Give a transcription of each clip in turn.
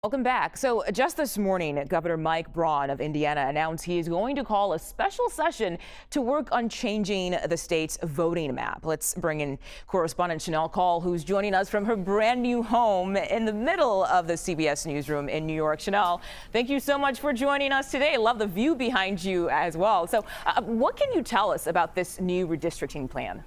Welcome back. So just this morning, Governor Mike Braun of Indiana announced he is going to call a special session to work on changing the state's voting map. Let's bring in correspondent Shanelle Kaul, who's joining us from her brand new home in the middle of the CBS newsroom in New York. Shanelle, thank you so much for joining us today. Love the view behind you as well. So what can you tell us about this new redistricting plan?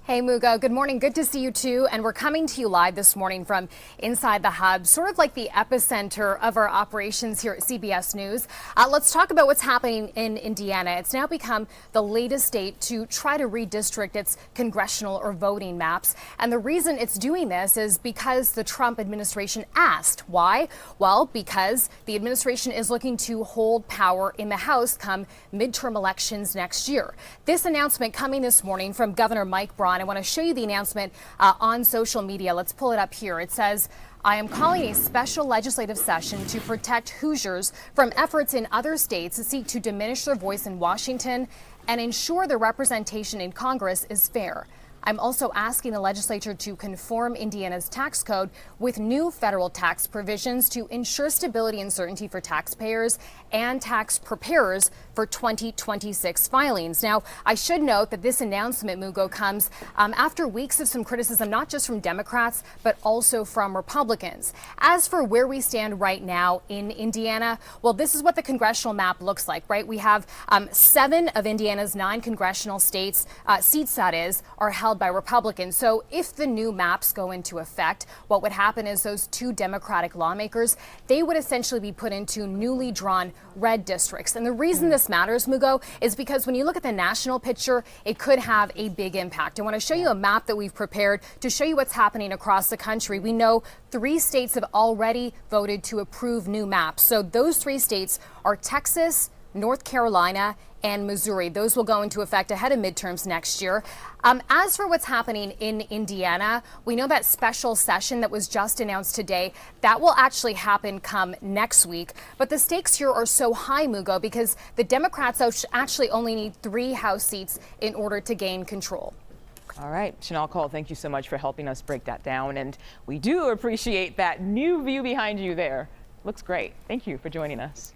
Hey, Mugo. Good morning. Good to see you, too. And we're coming to you live this morning from inside the hub, sort of like the epicenter of our operations here at CBS News. Let's talk about what's happening in Indiana. It's now become the latest state to try to redistrict its congressional or voting maps. And the reason it's doing this is because the Trump administration asked. Why? Well, because the administration is looking to hold power in the House come midterm elections next year. This announcement coming this morning from Governor Mike Braun. I want to show you the announcement on social media. Let's pull it up here. It says, I am calling a special legislative session to protect Hoosiers from efforts in other states to seek to diminish their voice in Washington and ensure their representation in Congress is fair. I'm also asking the legislature to conform Indiana's tax code with new federal tax provisions to ensure stability and certainty for taxpayers and tax preparers for 2026 filings. Now, I should note that this announcement, Mugo, comes after weeks of some criticism, not just from Democrats, but also from Republicans. As for where we stand right now in Indiana, well, this is what the congressional map looks like, right? We have 7 of Indiana's 9 congressional seats, that is, are held by Republicans. So if the new maps go into effect, what would happen is those 2 Democratic lawmakers, they would essentially be put into newly drawn red districts. And the reason this matters, Mugo, is because when you look at the national picture, it could have a big impact. I want to show you a map that we've prepared to show you what's happening across the country. We know 3 states have already voted to approve new maps. So those 3 states are Texas, North Carolina, and Missouri. Those will go into effect ahead of midterms next year. As for what's happening in Indiana, we know that special session that was just announced today, that will actually happen come next week. But the stakes here are so high, Mugo, because the Democrats actually only need 3 House seats in order to gain control. All right, Shanelle Kaul, thank you so much for helping us break that down. And we do appreciate that new view behind you there. Looks great. Thank you for joining us.